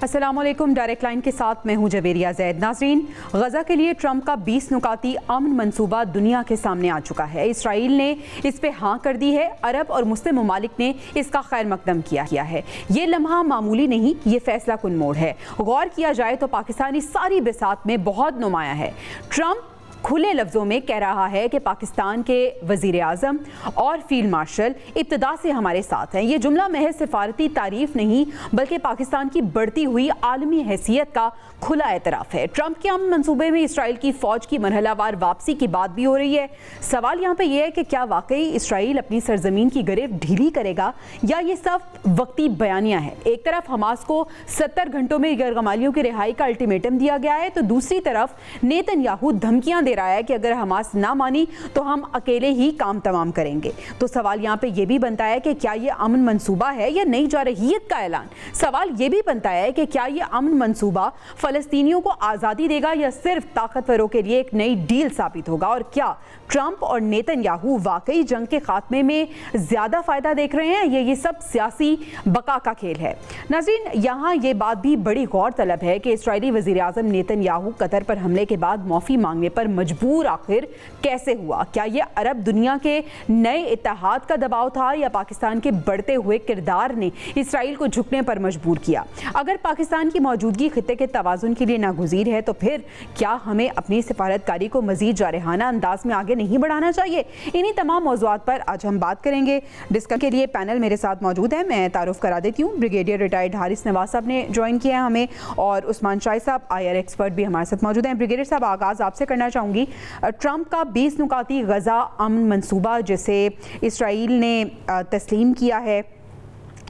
अस्सलामुअलैकुम। Direct line के साथ मैं हूं जवेरिया जैद। नाज़रीन, गजा के लिए ट्रंप का 20 नुकाती अमन मंसूबा दुनिया के सामने आ चुका है। इसराइल ने इस पे हाँ कर दी है। अरब और मुस्लिम ममालिक ने इसका खैर मकदम किया है। ये लम्हा मामूली नहीं, ये फैसला कुन मोड़ है। गौर किया जाए तो पाकिस्तानी सारी बिसात में बहुत नुमाया है। ट्रंप खुले लफ्ज़ों में कह रहा है कि पाकिस्तान के वज़ीर आज़म और फील्ड मार्शल इब्तदा से हमारे साथ हैं। ये जुमला महज सिफारती तारीफ नहीं बल्कि पाकिस्तान की बढ़ती हुई आलमी हैसियत का खुला एतराफ़ है। ट्रंप के अमन मंसूबे में इसराइल की फ़ौज की मरहलावार वापसी की बात भी हो रही है। सवाल यहाँ पर यह है कि क्या वाकई इसराइल अपनी सरजमीन की गिरफ्त ढीली करेगा या ये सब वक्ती बयानिया है। एक तरफ हमास को 70 घंटों में गैरगमालियों की रिहाई का अल्टीमेटम दिया गया है तो दूसरी तरफ नेतन्याहू धमकियां दे रहा है कि अगर हमास ना मानी तो हम अकेले ही काम तमाम करेंगे। तो सवाल यहाँ पे ये भी बनता है कि क्या ये अमन मंसूबा है या नई जारहियत का ऐलान। सवाल ये भी बनता है कि क्या ये अमन मंसूबा फ़लस्तीनियों को आज़ादी देगा या सिर्फ ताकतवरों के लिए एक नई डील साबित होगा। और क्या ट्रंप और नेतन्याहू वाकई जंग के खात्मे में ज़्यादा फ़ायदा देख रहे हैं या ये सब सियासी बका का खेल है। नाज़रीन, यहाँ ये बात भी बड़ी गौर तलब है कि इस्राएली वज़ीर आज़म नेतन्याहू कतर पर हमले के बाद माफ़ी मांगने पर मजबूर आखिर कैसे हुआ। क्या ये अरब दुनिया के नए इत्तेहाद का दबाव था या पाकिस्तान के बढ़ते हुए किरदार ने इसराइल को झुकने पर मजबूर किया। अगर पाकिस्तान की मौजूदगी खित्ते के तवाज़ुन के लिए नागुज़ीर है तो फिर क्या हमें अपनी सिफारतकारी को मज़ीद जारहाना अंदाज में आगे नहीं बढ़ाना चाहिए। इन्हीं तमाम मौज़ूआत पर आज हम बात करेंगे। डिस्कस के लिए पैनल मेरे साथ मौजूद है। मैं तारुफ करा देती हूँ, ब्रिगेडियर रिटायर्ड हारिस नवाज साहब ने ज्वाइन किया है हमें और उस्मान शाही साहब IR एक्सपर्ट भी हमारे साथ मौजूद हैं। ब्रिगेडियर साहब, आगाज़ आपसे करना चाहूँगी। ट्रंप का 20 नुकाती गजा अमन मंसूबा जिसे इसराइल ने तस्लीम किया है,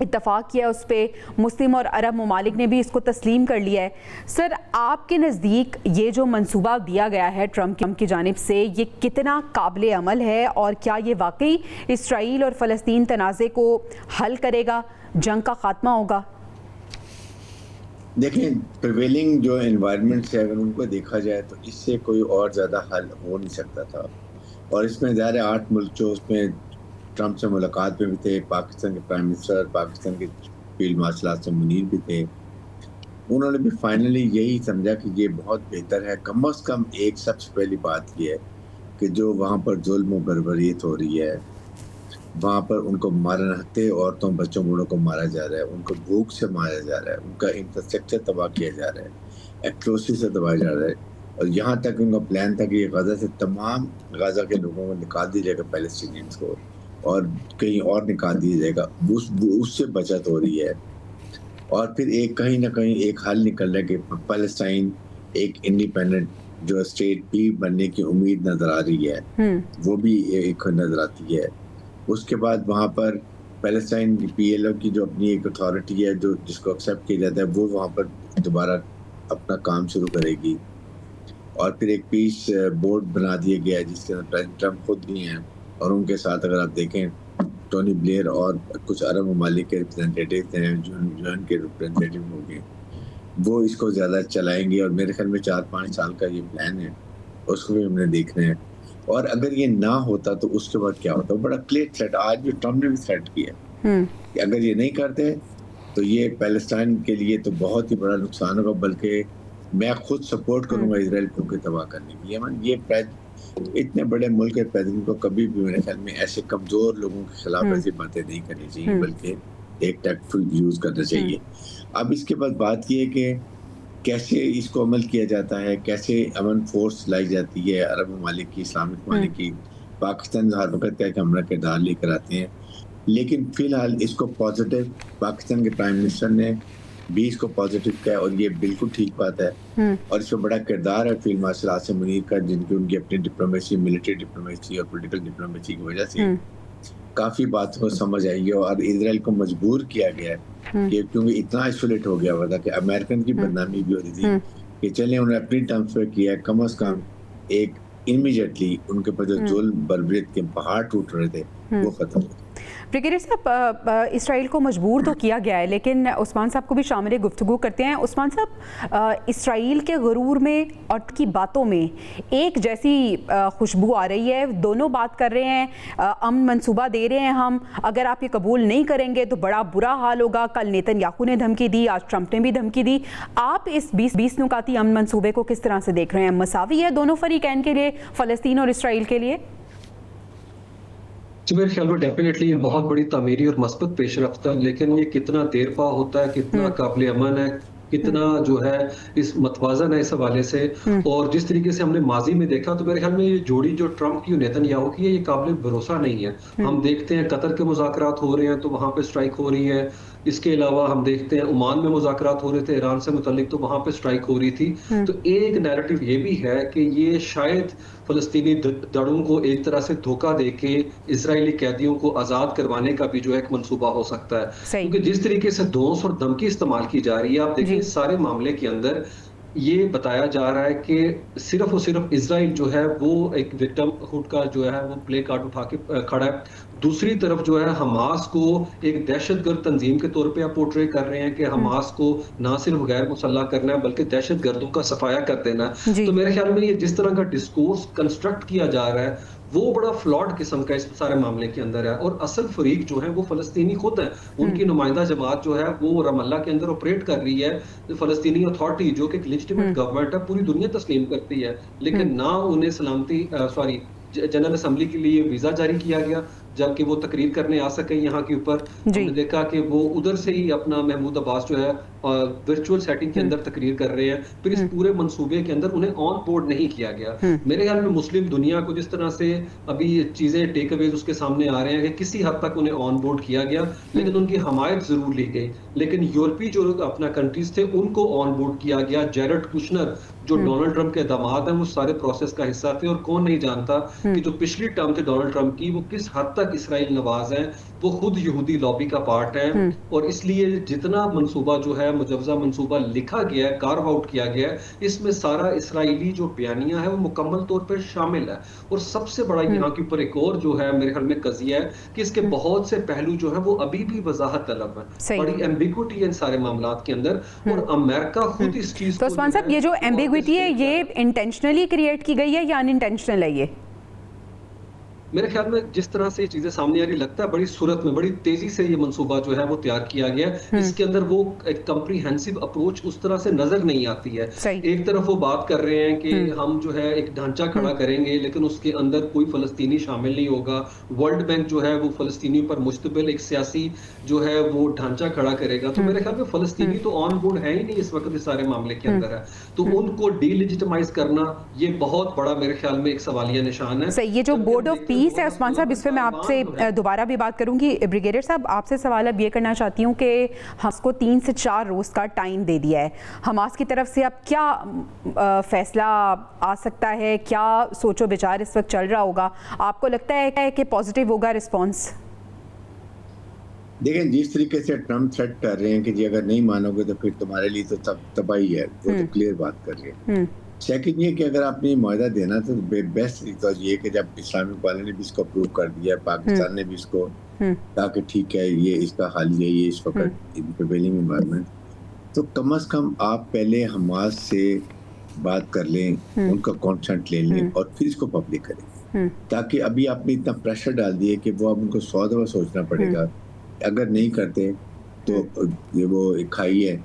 इत्तफाक किया उस पर, मुस्लिम और अरब ममालिक ने भी इसको तस्लीम कर लिया है। सर, आपके नज़दीक ये जो मंसूबा दिया गया है ट्रंप की जानिब से, ये कितना काबिल अमल है और क्या ये वाकई इसराइल और फ़लस्तीन तनाज़े को हल करेगा, जंग का खात्मा होगा? देखें, प्रिवेलिंग जो एनवायरनमेंट है अगर उनको देखा जाए तो इससे कोई और ज़्यादा हल हो नहीं सकता था। और इसमें ज़ाहिर 8 मुल्क जो उसमें ट्रंप से मुलाकात में भी थे, पाकिस्तान के प्राइम मिनिस्टर, पाकिस्तान के फील्ड मार्शल आसिम मुनीर भी थे। उन्होंने भी फाइनली यही समझा कि ये बहुत बेहतर है। कम अज़ कम एक सबसे पहली बात ये है कि जो वहाँ पर जुल्म और बर्बरियत हो रही है, वहाँ पर उनको मारन हत्ते औरतों बच्चों बूढ़ों को मारा जा रहा है, उनको भूख से मारा जा रहा है, उनका इंफ्रास्ट्रक्चर तबाह किया जा रहा है, एक्ट्रोसिटी से दबाया जा रहा है। और यहाँ तक उनका प्लान था कि ये गजा से तमाम गजा के लोगों को निकाल दिया जाएगा, पैलेस्टीनियंस को, और कहीं और निकाल दिया जाएगा। उससे बचत हो रही है। और फिर एक कहीं ना कहीं एक हल निकल रहा है कि पैलेस्टाइन एक इंडिपेंडेंट जो स्टेट भी बनने की उम्मीद नजर आ रही है, वो भी एक नजर आती है। उसके बाद वहाँ पर पैलेस्टाइन PLO की जो अपनी एक अथॉरिटी है जो जिसको एक्सेप्ट किया जाता है, वो वहाँ पर दोबारा अपना काम शुरू करेगी। और फिर एक पीस बोर्ड बना दिया गया है जिसके अंदर प्रेसिडेंट ट्रंप खुद भी हैं और उनके साथ अगर आप देखें टोनी ब्लेयर और कुछ अरब ममालिक के रिप्रेजेंटेटिव हैं जो उनके रिप्रेजेंटेटिव होंगे, वो इसको ज़्यादा चलाएंगे। और मेरे ख्याल में 4-5 साल का ये प्लान है, उसको भी हमने देखना है। और अगर ये ना होता तो उसके बाद क्या होता, बड़ा क्लियर थ्रेट आज भी ट्रंप ने भी थ्रेट किया कि अगर ये नहीं करते तो ये पैलेस्टाइन के लिए तो बहुत ही बड़ा नुकसान होगा, बल्कि मैं खुद सपोर्ट करूंगा इजराइल को तबाह करने की। ये इतने बड़े मुल्क के प्रेसिडेंट को कभी भी मेरे ख्याल में ऐसे कमजोर लोगों के खिलाफ ऐसी बातें नहीं करनी चाहिए, बल्कि एक टैक्टफुल यूज करना चाहिए। अब इसके बाद बात ये है कि कैसे इसको अमल किया जाता है, कैसे अमन फोर्स लाई जाती है अरब ममालिक की, इस्लामिक ममालिक की। पाकिस्तान हर वक्त का एक हमला किरदार लेकर आते हैं, लेकिन फिलहाल इसको पॉजिटिव पाकिस्तान के प्राइम मिनिस्टर ने भी इसको पॉजिटिव किया और ये बिल्कुल ठीक बात है। और इसमें बड़ा किरदार है फील्ड मार्शल आसिम मुनीर का, जिनकी उनकी अपनी डिप्लोमेसी, मिलिट्री डिप्लोमेसी और पॉलिटिकल डिप्लोमेसी की वजह से काफी बातों को समझ आई है। और इजराइल को मजबूर किया गया है कि क्योंकि इतना आइसोलेट हो गया हुआ था कि अमेरिकन की बदनामी भी हो रही थी कि चले उन्होंने अपनी टर्म्स पे किया है, कम अज कम एक इमीडिएटली उनके पर जो जुल्म बर्बरियत के पहाड़ टूट रहे थे वो खत्म हो गए। ब्रिगेडियर साहब, इसराइल को मजबूर तो किया गया है, लेकिन उस्मान साहब को भी शामिल गुफ्तगू करते हैं। उस्मान साहब, इसराइल के गुरूर में और की बातों में एक जैसी खुशबू आ रही है। दोनों बात कर रहे हैं, अमन मंसूबा दे रहे हैं हम, अगर आप ये कबूल नहीं करेंगे तो बड़ा बुरा हाल होगा। कल नेतन्याहू ने धमकी दी, आज ट्रंप ने भी धमकी दी। आप इस 20 नुकाती अमन मंसूबे को किस तरह से देख रहे हैं? मसावी है दोनों फरीकैन के लिए, फ़लस्तीन और इसराइल के लिए? जी, मेरे ख्याल में डेफिनेटली बहुत बड़ी तामीरी और मस्बत पेशरफ्त है, लेकिन ये कितना देर पा होता है, कितना काबिल अमन है, कितना जो है इस मतवाजन है इस हवाले से। और जिस तरीके से हमने माजी में देखा, तो मेरे ख्याल में ये जोड़ी जो ट्रंप की और नेतन्याहू की है, ये काबिल भरोसा नहीं है। हम देखते हैं कतर के मुज़ाकरात हो रहे हैं तो वहां पे स्ट्राइक हो रही है। इसके अलावा हम देखते हैं ओमान में मुज़ाकरात हो रहे थे ईरान से मुतल्लिक, तो वहां पे स्ट्राइक हो रही थी। तो एक नैरेटिव ये भी है कि ये शायद फलस्तीनी दड़ों को एक तरह से धोखा देके इजरायली कैदियों को आज़ाद करवाने का भी जो है एक मंसूबा हो सकता है। क्योंकि जिस तरीके से धौंस और धमकी इस्तेमाल की जा रही है, आप देखिए इस सारे मामले के अंदर ये बताया जा रहा है कि सिर्फ और सिर्फ इजराइल जो है वो एक विक्टिमहुड का जो है वो प्ले कार्ड उठा के खड़ा है। दूसरी तरफ जो है हमास को एक दहशतगर्द तंजीम के तौर पे आप पोर्ट्रे कर रहे हैं कि हमास को ना सिर्फ गैर मुसल्लह करना है बल्कि दहशतगर्दों का सफाया कर देना है। तो मेरे ख्याल में ये जिस तरह का डिस्कोर्स कंस्ट्रक्ट किया जा रहा है वो बड़ा फ्लॉड किस्म का इस सारे मामले के अंदर है। और असल फरीक जो है वो फलस्तीनी खुद है, उनकी नुमाइंदा जमात जो है वो रमल्ला के अंदर ऑपरेट कर रही है। फलस्तीनी अथॉरिटी जो कि एक लेजिटिमेट गवर्नमेंट है, पूरी दुनिया तस्लीम करती है, लेकिन ना उन्हें जनरल असेंबली के लिए वीजा जारी किया गया जबकि वो तकरीर करने आ सके यहाँ के ऊपर। हमने देखा कि वो उधर से ही अपना महमूद अब्बास जो है वर्चुअल सेटिंग के अंदर तकरीर कर रहे हैं। फिर इस पूरे मंसूबे के अंदर उन्हें ऑन बोर्ड नहीं किया गया। मेरे ख्याल में मुस्लिम दुनिया को जिस तरह से अभी चीजें टेक अवेज उसके सामने आ रहे हैं कि किसी हद तक उन्हें ऑन बोर्ड किया गया, लेकिन उनकी हमायत जरूर ली गई। लेकिन यूरोपीय जो अपना कंट्रीज थे उनको ऑन बोर्ड किया गया। जेरेड कुशनर जो डोनाल्ड ट्रंप के दामाद हैं वो सारे प्रोसेस का हिस्सा थे। और कौन नहीं जानता कि जो पिछली टर्म थे डोनाल्ड ट्रंप की, वो किस हद तक इसराइल नवाज हैं, वो खुद यहूदी लॉबी का पार्ट है। और इसलिए जितना मंसूबा जो है मुजवजा मंसूबा लिखा गया है, कार्व आउट किया गया है, इसमें सारा इसराइली जो बयानिया है वो मुकम्मल तौर पर शामिल है। और सबसे बड़ा यहाँ के ऊपर एक और जो है मेरे ख्याल में कजिया है कि इसके बहुत से पहलू जो है वो अभी भी वजाहत तलब है, बड़ी एम्बिगुइटी है इन सारे मामलात के अंदर। और अमेरिका खुद इस चीज तो उस्मान साहब, ये जो एम्बिगुइटी है ये इंटेंशनली क्रिएट की गई है या अनइंटेंशनल है? ये मेरे ख्याल में जिस तरह से ये चीजें सामने आ रही लगता है बड़ी सूरत में बड़ी तेजी से ये मंसूबा जो है वो तैयार किया गया है। इसके अंदर वो एक कम्प्रीहेंसिव अप्रोच उस तरह से नजर नहीं आती है। एक तरफ वो बात कर रहे हैं कि हम जो है एक ढांचा खड़ा करेंगे लेकिन उसके अंदर कोई फलस्तीनी शामिल नहीं होगा। वर्ल्ड बैंक जो है वो फलस्तीनी पर मुश्तमिल एक सियासी जो है वो ढांचा खड़ा करेगा। तो मेरे ख्याल में फलस्तीनी तो ऑन बोर्ड है ही नहीं इस वक्त इस सारे मामले के अंदर है। तो उनको डीलेजिटिमाइज करना ये बहुत बड़ा मेरे ख्याल में एक सवालिया निशान है। ये जो बोर्ड ऑफ पीस है उस्मान साहब, इस पर मैं आपसे दोबारा भी बात करूंगी। ब्रिगेडियर साहब, आपसे सवाल अब ये करना चाहती हूँ कि हमास को 3 से 4 रोज का टाइम दे दिया है, हमास की तरफ से अब क्या फैसला आ सकता है, क्या सोचो विचार इस वक्त चल रहा होगा? आपको लगता है कि पॉजिटिव होगा रिस्पॉन्स? देखें, जिस तरीके से ट्रम्प थ्रेट कर रहे हैं कि जी अगर नहीं मानोगे तो फिर तुम्हारे लिए तो तबाही है, वो तो क्लियर बात कर रहे हैं। सेकंड ये कि अगर आपने मुआहदा देना तो बेस्ट तरीका ये कि जब इस्लामिक वाले ने भी इसको अप्रूव कर दिया, पाकिस्तान ने भी इसको कहा कि ठीक है ये इसका हाल ये इस वक्त प्रिवेलिंग एनवायरनमेंट, तो कम से कम आप पहले हमास से बात कर लें, उनका कॉन्सेंट ले लें और फिर इसको पब्लिक करें। ताकि अभी आपने इतना प्रेशर डाल दिया कि वो अब उनको 100 दफा सोचना पड़ेगा। अगर नहीं करते तो ये वो एक खाई है,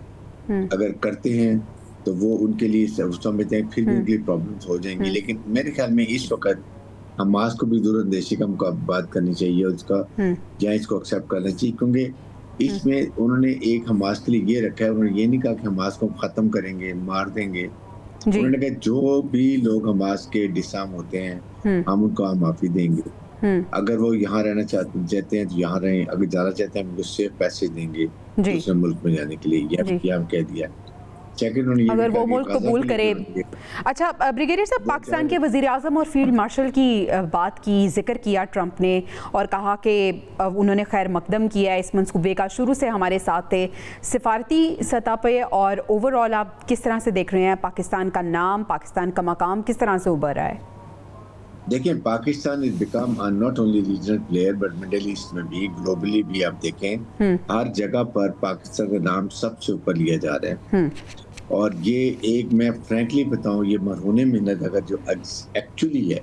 अगर करते हैं तो वो उनके लिए समझते हैं फिर भी उनके लिए प्रॉब्लम्स हो जाएंगी। लेकिन मेरे ख्याल में इस वक्त हमास को भी दूरअंदेशी का बात करनी चाहिए, उसका या इसको एक्सेप्ट करना चाहिए। क्योंकि इसमें उन्होंने एक हमास के लिए ये रखा है, उन्होंने ये नहीं कहा कि हमास को खत्म करेंगे, मार देंगे। उन्होंने कहा जो भी लोग हमास के डिसाम होते हैं हम उनको माफी देंगे। अगर वो यहाँ रहना चाहते हैं तो यहाँ रहें, अगर जाना चाहते हैं हम उनको सेफ पैसेज देंगे दूसरे मुल्क में जाने के लिए, यह हम कह दिया। अगर वो मुल्क कबूल करे। अच्छा ब्रिगेडियर साहब, पाकिस्तान के वज़ीर-ए-आज़म और फील्ड मार्शल की बात की, जिक्र किया ट्रंप ने और कहा कि उन्होंने खैर मकदम किया इस मंसूबे का, शुरू से हमारे साथ थे। सिफारती सतह पे और ओवरऑल आप किस तरह से देख रहे हैं पाकिस्तान का नाम, पाकिस्तान का मकाम किस तरह से उभर रहा है? देखिए, Pakistan is become not only regional player but middle east में भी, ग्लोबली भी आप देखें हर जगह पर पाकिस्तान का नाम सबसे ऊपर लिया जा रहा है। और ये एक, मैं फ्रैंकली बताऊं, ये मरहूने मिन्नत अगर जो एक्चुअली है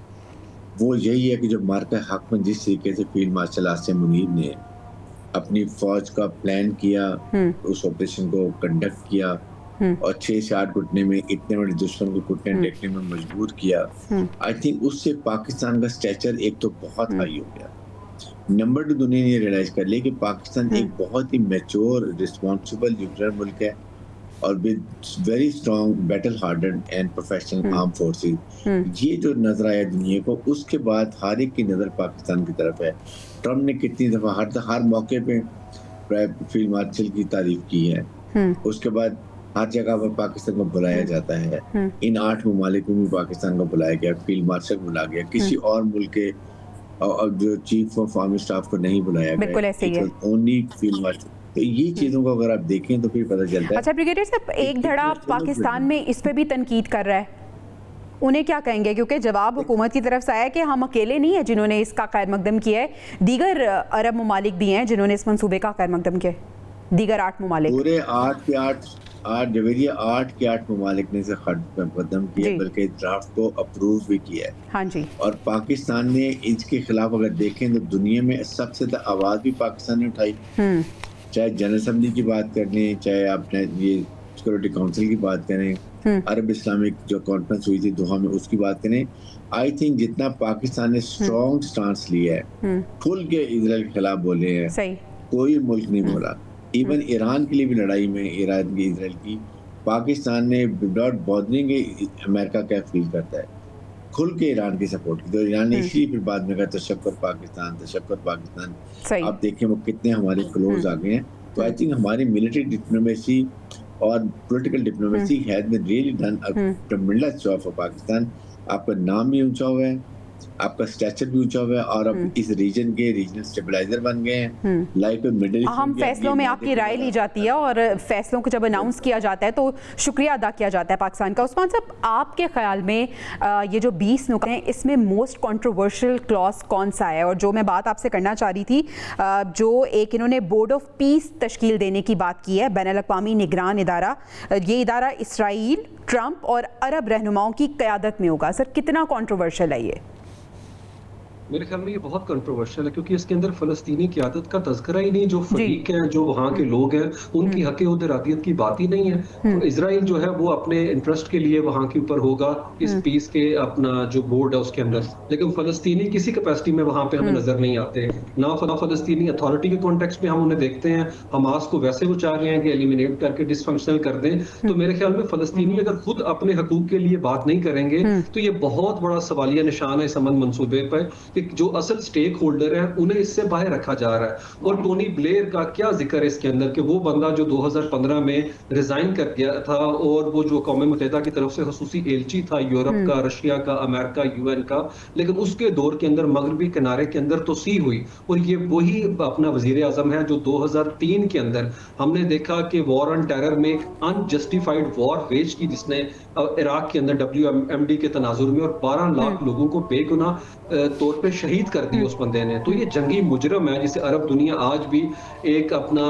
वो यही है कि जो मार्का हक में जिस तरीके से फील्ड मार्शल आसिम मुनीर ने अपनी फौज का प्लान किया, उस ऑपरेशन को कंडक्ट किया और 6 से 8 घुटने में इतने बड़े दुश्मन को घुटने टेकने में मजबूर किया, आई थिंक उससे पाकिस्तान का स्टेचर एक तो बहुत हाई हो गया। नंबर 2, दुनिया ने रियलाइज कर लिया कि पाकिस्तान एक बहुत ही मैच्योर, रिस्पॉन्सिबल न्यूक्लियर मुल्क है और with very strong battle harden and professional arm forces. ये जो नजर आया दुनिया को, उसके बाद हर एक की नजर पाकिस्तान की तरफ है। ट्रम्प ने कितनी दफा हर मौके पे फील्ड मार्शल की तारीफ की है, उसके बाद हर जगह पर पाकिस्तान को बुलाया जाता है। इन 8 ममालिक में भी पाकिस्तान को बुलाया गया, फील्ड मार्शल बुलाया गया, किसी और मुल्क के जो चीफ ऑफ आर्मी स्टाफ को नहीं बुलाया गया, बिल्कुल ऐसे ही है, ओनली फील्ड मार्शल। तो ये चीजों को अगर आप देखें तो फिर पता चलता है। अच्छा ब्रिगेडियर साहब, एक धड़ा पाकिस्तान में इस पे भी तनकीद कर रहा है, उन्हें क्या कहेंगे? क्योंकि जवाब हुकूमत की तरफ से आया कि हम अकेले नहीं है जिन्होंने इसका खैर मकदम किया है, दीगर अरब ममालिक भी हैं जिन्होंने इस मंसूबे का खैर मकदम किया है, दीगर 8 ममालिक। पूरे 8 के 8 ममालिक ने इसे खैर मकदम किया, बल्कि ड्राफ्ट को अप्रूव भी किया है। हाँ जी। और पाकिस्तान ने इसके खिलाफ अगर देखें तो दुनिया में सबसे ज्यादा आवाज भी पाकिस्तान ने उठाई, चाहे जनरल असेंबली की बात कर लें, चाहे आपने ये सिक्योरिटी काउंसिल की बात करें, अरब इस्लामिक जो कॉन्फ्रेंस हुई थी दोहा में उसकी बात करें। आई थिंक जितना पाकिस्तान ने स्ट्रॉन्ग स्टांस लिया है, खुल के इजराइल के खिलाफ बोले हैं, कोई मुल्क नहीं बोला। इवन ईरान के लिए भी लड़ाई में, ईरान की इजराइल की, पाकिस्तान ने विदाउट बॉदरिंग अमेरिका क्या फील करता है, खुल के ईरान की सपोर्ट की। तो ईरान ने इसी फिर बाद में कहा तशक्कुर पाकिस्तान। आप देखें वो कितने हमारे क्लोज आ गए हैं। तो आई थिंक हमारी मिलिट्री डिप्लोमेसी और political diplomacy has been really done a tremendous job for Pakistan. आपका नाम भी ऊंचा हुआ है, आपका स्टेचर भी ऊंचा हुआ है और अब इस रीजन के रीजनल स्टेबलाइजर बन गए हैं। लाइक मिडिल ईस्ट अहम फैसलों में आपकी राय ली जाती है और फैसलों को जब अनाउंस किया जाता है तो शुक्रिया अदा किया जाता है पाकिस्तान का। उस्मान साहब, आपके ख्याल में ये जो 20 नुकते हैं, इसमें मोस्ट कंट्रोवर्शियल क्लॉज कौन सा है? और जो मैं बात आपसे करना चाह रही थी, जो एक इन्होंने बोर्ड ऑफ पीस तश्कील देने की बात की है, बैनुल अक़वामी निगरान इदारा, ये इदारा इसराइल, ट्रंप और अरब रहनुमाओं की क़यादत में होगा। सर, कितना कंट्रोवर्शियल है ये? मेरे ख्याल में ये बहुत कंट्रोवर्शियल है, क्योंकि इसके अंदर फ़लस्तीनी क़यादत का तज़किरा ही नहीं। जो फरीक हैं, जो वहाँ के लोग हैं, उनकी हक़ उदरादियत की बात ही नहीं है। तो इजराइल जो है वो अपने इंटरेस्ट के लिए वहाँ के ऊपर होगा इस पीस के, अपना जो बोर्ड है उसके अंदर, लेकिन फ़लस्तीनी किसी कैपेसिटी में वहाँ पे हमें नजर नहीं आते। ना फ़लस्तीनी अथॉरिटी के कॉन्टेक्स्ट में हम उन्हें देखते हैं। हमास को वैसे वो चाह रहे हैं कि एलिमिनेट करके डिसफंक्शनल कर दें। तो मेरे ख्याल में फ़लस्तीनी अगर खुद अपने हकूक के लिए बात नहीं करेंगे तो ये बहुत बड़ा सवालिया निशान है इस अमन मंसूबे पर, जो असल स्टेक होल्डर है उन्हें इससे बाहर रखा जा रहा है। और टोनी ब्लेयर का क्या जिक्र है इसके अंदर कि वो बंदा जो 2015 में रिजाइन कर गया था और वो जो कौम मुत्तहिदा की तरफ से खसूसी एलची था यूरोप का, रशिया का, अमेरिका, यूएन का, लेकिन उसके दौर के अंदर मगरबी किनारे के अंदर तोसी हुई। और ये वही अपना वजीर आजम है जो 2003 के अंदर हमने देखा कि वॉर ऑन टेरर में एक अनजस्टिफाइड वॉर वेज की, जिसने इराक के अंदर WMD के तनाजुर में और 12 लाख लोगों को बेगुनाह तौर पे शहीद कर दी उस बंदे ने। तो ये जंगी मुजरम है जिसे अरब दुनिया आज भी एक अपना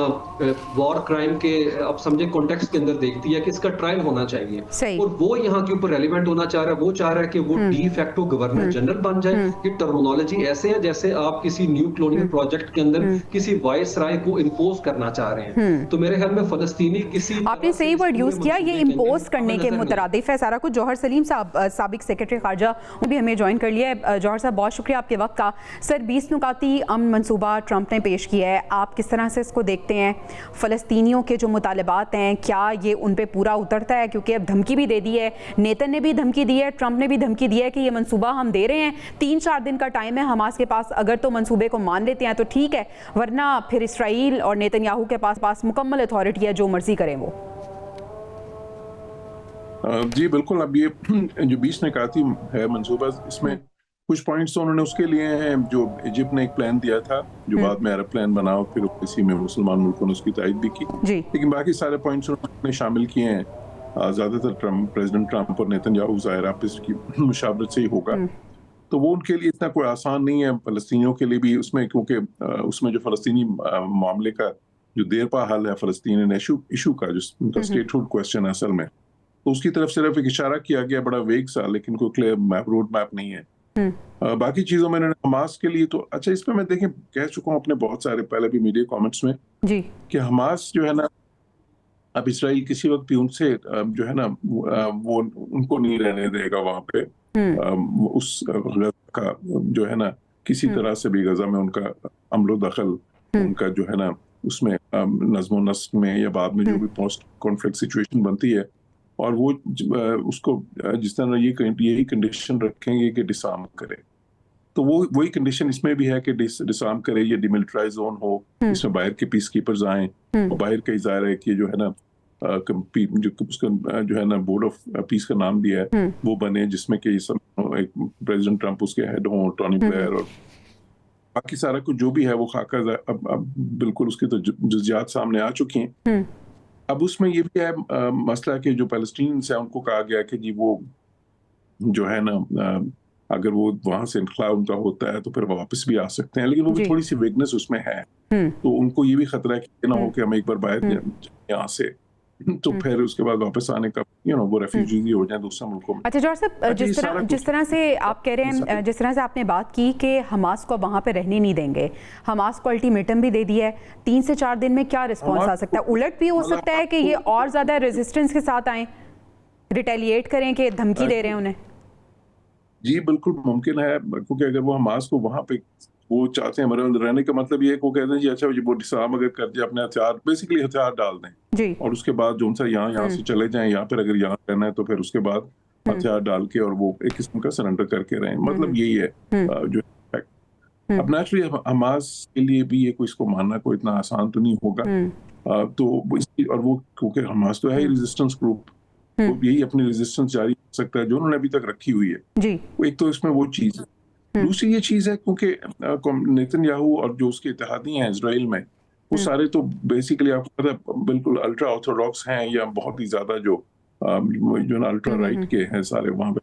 वॉर क्राइम के, अब समझे, कॉन्टेक्स्ट के अंदर देखती है कि इसका ट्रायल होना चाहिए। और वो यहाँ के ऊपर रेलिवेंट होना चाह रहा है। वो चाह रहा है कि वो डी फैक्टो गवर्नर जनरल बन जाए। ये टर्मिनोलॉजी ऐसे है जैसे आप किसी न्यू कॉलोनियल प्रोजेक्ट के अंदर किसी वाइसराय को इंपोज करना चाह रहे हैं। तो मेरे ख्याल में फलस्तीनी किसी, आपने सही वर्ड यूज किया, ये इंपोज करने के मुतरादिफ है सारा कुछ। जौहर सलीम साहब, साबिक सेक्रेटरी खारजा, भी हमें ज्वाइन कर लिया है। जौहर साहब, बहुत शुक्रिया आपके वक्त का। सर, 20 नुकाती अमन मंसूबा ट्रंप ने पेश किया है, आप किस तरह से इसको देखते हैं? फ़लस्तीनियों के जो मुतालबात हैं, क्या ये उन पे पूरा उतरता है? क्योंकि अब धमकी भी दे दी है, नेतन ने भी धमकी दी है, ट्रंप ने भी धमकी दी है कि ये मंसूबा हम दे रहे हैं, 3-4 दिन का टाइम है हमास के पास, अगर तो मंसूबे को मान लेते हैं तो ठीक है, वरना फिर इसराइल और नेतन्याहू के पास मुकम्मल अथॉरिटी है, जो मर्जी करें वो। जी बिल्कुल। अब ये जो 20 निकाती है मंसूबा, इसमें कुछ पॉइंट्स तो उन्होंने उसके लिए हैं जो इजिप्ट ने एक प्लान दिया था, जो बाद में अरब प्लान बना और फिर इसी में मुसलमान मुल्कों ने उसकी तायद भी की। लेकिन बाकी सारे पॉइंट्स उन्होंने शामिल किए हैं। ज़्यादातर प्रेसिडेंट ट्रंप और नेतन्याहू ज़ाहिर आप इसकी मुशावरत से ही होगा। तो वो उनके लिए इतना कोई आसान नहीं है, फ़लस्तीनियों के लिए भी उसमें, क्योंकि उसमें जो फ़लस्तीनी मामले का जो देरपा हल है फ़लस्तीन इशू का, जो उनका स्टेटहुड क्वेश्चन है असल में, तो उसकी तरफ सिर्फ एक इशारा किया गया बड़ा वेग सा, लेकिन कोई क्लियर रोड मैप नहीं है। बाकी चीज़ों में हमास के लिए तो अच्छा, इसमें मैं देखें कह चुका हूँ अपने बहुत सारे पहले भी मीडिया कमेंट्स में जी कि हमास जो है ना, अब इसराइल किसी वक्त भी उनसे जो है ना वो उनको नहीं रहने देगा वहां पे, उस गजा का जो है ना किसी तरह से भी गजा में उनका अमलो दखल, उनका जो है ना उसमें नज़्म नस्क में या बाद में जो भी पोस्ट कॉन्फ्लिक्ट सिचुएशन बनती है, और वो उसको जिस तरह यही कंडीशन रखेंगे कि डिसआर्म करे, तो वो वही कंडीशन इसमें भी है कि डिसआर्म करे, ये डिमिलिटराइज जोन हो, इसमें बाहर के पीस कीपर्स आए, और बाहर का ज़ाहिर है कि जो है ना जो उसका जो है ना बोर्ड ऑफ पीस का नाम दिया है वो बने, जिसमें कि सब एक प्रेसिडेंट ट्रंप उसके हेड हों, टोनी ब्लेयर और बाकी सारा कुछ जो भी है वो खाका अब बिल्कुल उसकी तो जुज़ियात सामने आ चुकी हैं। अब उसमें ये भी है मसला कि जो पैलेस्टीनियंस है उनको कहा गया कि जी वो जो है ना अगर वो वहां से इनखला उनका होता है तो फिर वापस भी आ सकते हैं, लेकिन वो भी थोड़ी सी वेगनेस उसमें है, तो उनको ये भी खतरा है कि ना हो कि हम एक बार बाहर यहाँ से तो फिर उसके बाद वापस आने का वो रेफ्यूजी ही हो जाए दूसरे मुल्कों में। अच्छा जॉर्ज साहब, जिस तरह से आप कह रहे हैं, जिस तरह से आपने बात की कि हमास को वहां पे रहने नहीं देंगे, हमास को अल्टीमेटम भी दे दिया है, 3 से 4 दिन में क्या रिस्पॉन्स आ सकता है? उलट भी हो सकता है कि ये और ज्यादा रेजिस्टेंस के साथ आए, रिटेलिएट करें कि धमकी दे रहे हैं उन्हें? जी बिल्कुल मुमकिन है, क्योंकि अगर वो हमास को वहां पे वो चाहते हैं हमारे रहने का मतलब ये है कि वो कहते हैं जी अच्छा वो डिसआर्म अगर कर दिया, अपने हथियार बेसिकली हथियार डाल दें जी, और उसके बाद जो उनसे यहाँ से चले जाएं, यहाँ पर अगर यहाँ रहना है तो फिर उसके बाद हथियार डाल के और वो एक किस्म का सरेंडर करके रहें, मतलब यही है जो इफेक्ट। अब नेचुरली हमास के लिए भी ये कोई इसको मानना कोई इतना आसान तो नहीं होगा, तो और वो क्योंकि हमास तो है रेजिस्टेंस ग्रुप, तो यही अपनी रेजिस्टेंस जारी रख सकता है जो उन्होंने अभी तक रखी हुई है जी। एक तो इसमें वो चीज है, दूसरी ये चीज है क्योंकि नेतन्याहू और जो उसके इत्तेहादी हैं इजराइल में, वो सारे तो बेसिकली आपको पता है बिल्कुल अल्ट्रा ऑर्थोडॉक्स हैं या बहुत ही ज्यादा जो अल्ट्रा राइट के हैं सारे वहां पे,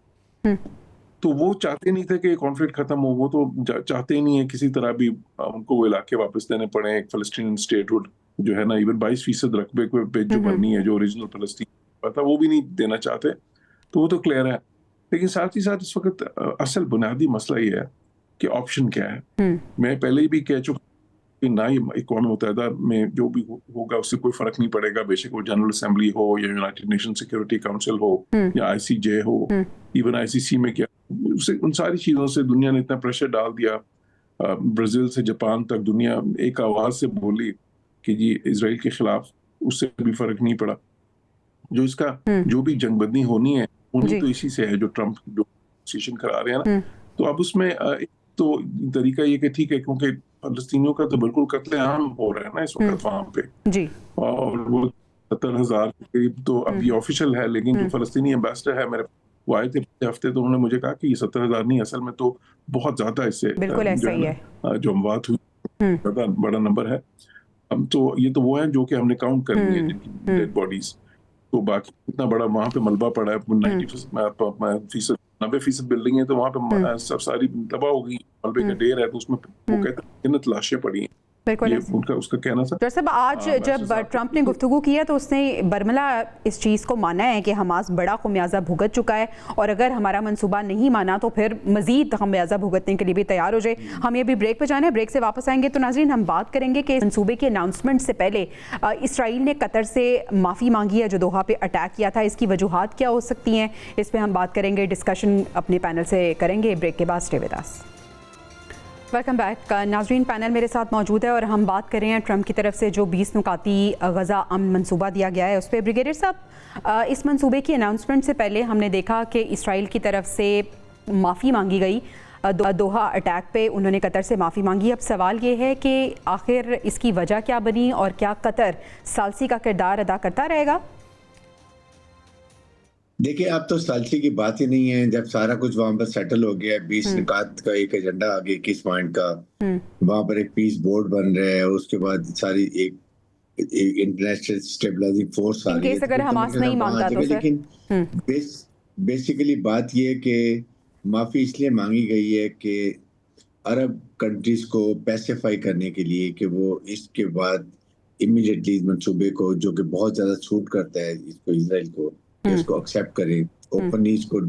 तो वो चाहते नहीं थे कि कॉन्फ्लिक्ट खत्म हो, वो तो चाहते ही नहीं है किसी तरह भी उनको वो इलाके वापस देने पड़े, एक फलस्तीन स्टेटहुड जो है ना इवन 22% रकबे पे जो बननी है जो ओरिजिनल फलस्तीन था वो भी नहीं देना चाहते, तो वो तो क्लियर है। लेकिन साथ ही साथ इस वक्त असल बुनियादी मसला ये है कि ऑप्शन क्या है। मैं पहले ही भी कह चुका कि ना ही अक़वाम मुत्तहिदा में जो भी होगा उससे कोई फर्क नहीं पड़ेगा, बेशक वो जनरल असेंबली हो या यूनाइटेड नेशन सिक्योरिटी काउंसिल हो या ICJ हो, इवन ICC में क्या, उन सारी चीजों से दुनिया ने इतना प्रेशर डाल दिया, ब्राजील से जापान तक दुनिया एक आवाज से बोली कि जी इजराइल के खिलाफ, उससे भी फर्क नहीं पड़ा। जो इसका जो भी जंगबंदी होनी है होनी तो इसी से है जो ट्रंप जो डिसीजन करा रहे हैं ना, तो अब उसमें तो तरीका ये कि ठीक है क्योंकि फलस्तीनियों का तो बिल्कुल कत्लेआम हो रहा है ना इस वक्त वहां पे जी, और वो 70,000 करीब तो अब ये ऑफिशियल है, लेकिन जो फलस्तीनी एम्बेसडर है मेरे वो आए थे पिछले हफ्ते, तो उन्होंने मुझे कहा कि ये 70,000 नहीं, असल में तो बहुत ज्यादा इससे जो अमवात हुई ज्यादा बड़ा नंबर है। अब तो ये तो वो है जो कि हमने काउंट करनी है जिनकी डेड बॉडीज, तो बाकी इतना बड़ा वहां पे मलबा पड़ा है 90% बिल्डिंग है, तो वहां पे सब सारी तबाह हो गई, मलबे का ढेर है, तो उसमें वो कहते हैं कितनी लाशें पड़ी हैं। ये उनका उसका कहना था। डॉक्टर साहब आज जब ट्रंप ने गुफ्तगू किया तो उसने बरमला इस चीज़ को माना है कि हमास बड़ा खमियाजा भुगत चुका है और अगर हमारा मंसूबा नहीं माना तो फिर मजीद खमियाजा भुगतने के लिए भी तैयार हो जाए। हमें अभी ब्रेक पे जाना है, ब्रेक से वापस आएंगे तो नाज़रीन हम बात करेंगे कि मंसूबे के अनाउंसमेंट से पहले इसराइल ने कतर से माफ़ी मांगी है जो दोहा पे अटैक किया था, इसकी वजूहात क्या हो सकती हैं, इस पर हम बात करेंगे, डिस्कशन अपने पैनल से करेंगे। ब्रेक के बाद stay with us. Welcome back नाजरीन, पैनल मेरे साथ मौजूद है और हम बात कर रहे हैं ट्रंप की तरफ से जो 20 नुकाती गज़ा अमन मंसूबा दिया गया है उस पर। ब्रिगेडियर साहब, इस मंसूबे की अनाउंसमेंट से पहले हमने देखा कि इसराइल की तरफ से माफ़ी मांगी गई, दोहा अटैक पे उन्होंने कतर से माफ़ी मांगी। अब सवाल ये है कि आखिर इसकी वजह क्या बनी और क्या कतर सालसी का किरदार अदा करता रहेगा? देखिए अब तो सालसी की बात ही नहीं है, जब सारा कुछ वहां पर सेटल हो गया है, 20 निकात का एक एजेंडा आ गया 21 पॉइंट का, वहां पर एक पीस बोर्ड बन रहा है, उसके बाद सारी एक इंटरनेशनल स्टेबलाइजिंग फोर्स आ रही है। अगर हमास नहीं मानता तो लेकिन बेसिकली बात ये है कि माफ़ी इसलिए मांगी गई है कि अरब कंट्रीज को पैसिफाई करने के लिए कि वो इसके बाद इमीडिएटली इस मंसूबे को, जो कि बहुत ज़्यादा सूट करता है इसको, इसराइल को, कि इसको एक्सेप्ट करें ओपनली, इसको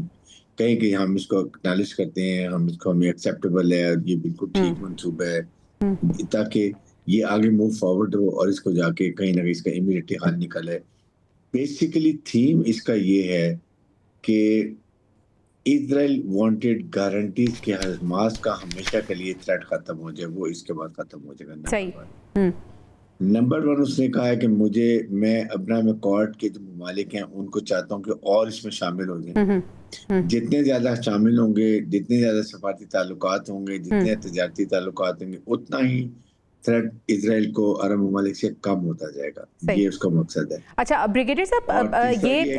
कहीं कि हम इसको एक्नॉलेज करते हैं, हम इसको, हमें एक्सेप्टेबल है और ये बिल्कुल ठीक मंसूबा है, ताकि ये आगे मूव फॉरवर्ड हो और इसको जाके कहीं ना कहीं इसका इमीडिएटली हल निकले। बेसिकली थीम इसका ये है कि इजराइल वांटेड गारंटीज कि हमास का हमेशा के लिए थ्रेट खत्म हो जाए, वो इसके बाद खत्म हो जाएगा। सही। नंबर 1 उसने कहा है कि मैं अपना में कॉर्ड के जो ममालिक हैं उनको चाहता हूँ कि और इसमें शामिल हो जाए। जितने ज्यादा शामिल होंगे, जितने ज्यादा सफारती ताल्लुकात होंगे, जितने तजारती ताल्लुकात होंगे, उतना ही थ्रेट इजराइल को अरब ममालिक से कम होता जाएगा। ये उसका मकसद है। अच्छा ब्रिगेडियर साहब,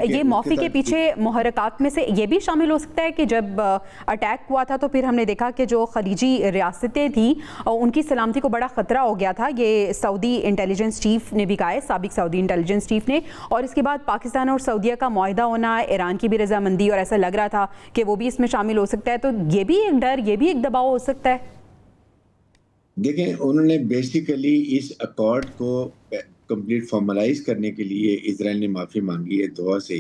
ये माफी के पीछे मुहर्रकात में से ये भी शामिल हो सकता है कि जब अटैक हुआ था तो फिर हमने देखा कि जो खलीजी रियासतें थी उनकी सलामती को बड़ा खतरा हो गया था। ये सऊदी इंटेलिजेंस चीफ ने भी कहा है, साबिक सऊदी इंटेलिजेंस चीफ ने, और इसके बाद पाकिस्तान और सऊदीया का मुआहिदा होना, ईरान की भी रजामंदी, और ऐसा लग रहा था कि वो भी इसमें शामिल हो सकता है। तो ये भी एक डर, ये भी एक दबाव हो सकता है। देखें, उन्होंने बेसिकली इस अकॉर्ड को कंप्लीट फॉर्मलाइज करने के लिए इजराइल ने माफ़ी मांगी है दुआ से,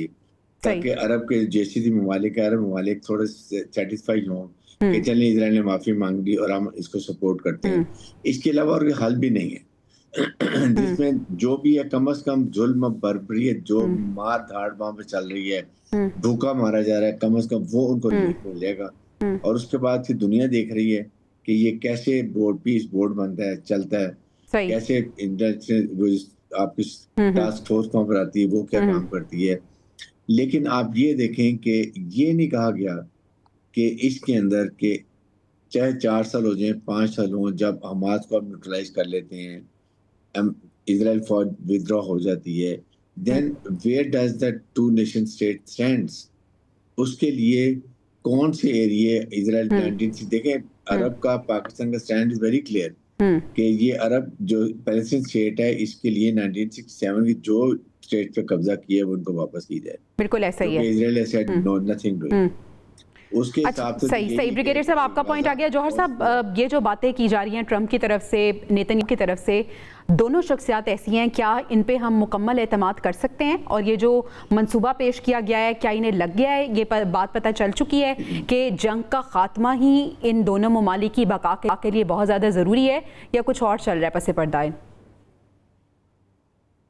ताकि अरब के जैसे ममालिक, अरब ममालिक थोड़े सेटिस्फाइड हों कि चलिए इजराइल ने माफ़ी मांग ली और हम इसको सपोर्ट करते हैं। इसके अलावा और हल भी नहीं है जिसमें जो भी है कम से कम जुल्म बर्बरियत जो मार धाड़ वहां पे चल रही है, भूखा मारा जा रहा है, कम से कम वो उनको मिलेगा। और उसके बाद फिर दुनिया देख रही है कि ये कैसे पीस बोर्ड बनता है, चलता है, कैसे आपकी टास्क फोर्स कहाँ पर आती है, वो क्या काम करती है। लेकिन आप ये देखें कि ये नहीं कहा गया कि इसके अंदर के चाहे 4 साल हो जाए, 5 साल हो, जब हमास को हम न्यूट्रलाइज कर लेते हैं, इजराइल फौज विथड्रॉ हो जाती है, then where does the two nation state stands, उसके लिए कौन से एरिया इजराइल 19 देखें, अरब का पाकिस्तान का स्टैंड इज वेरी क्लियर कि ये अरब जो पैलेस्टीन स्टेट है, इसके लिए 1967 की जो स्टेट पे कब्जा किया है वो उनको वापस की जाए। बिल्कुल ऐसा ही है। Israel has said no nothing doing. उसके हिसाब से सही ब्रिगेडियर साहब, आपका पॉइंट आ गया। जौहर साहब, ये जो बातें की जा रही हैं ट्रंप की तरफ से, नेतन्याहू की तरफ से, दोनों शख्सियात ऐसी हैं, क्या इन पे हम मुकम्मल एतमाद कर सकते हैं? और ये जो मंसूबा पेश किया गया है, क्या इन्हें लग गया है, ये बात पता चल चुकी है कि जंग का खात्मा ही इन दोनों ममालिक की बका के लिए बहुत ज़्यादा ज़रूरी है, या कुछ और चल रहा है पसे पर्दा?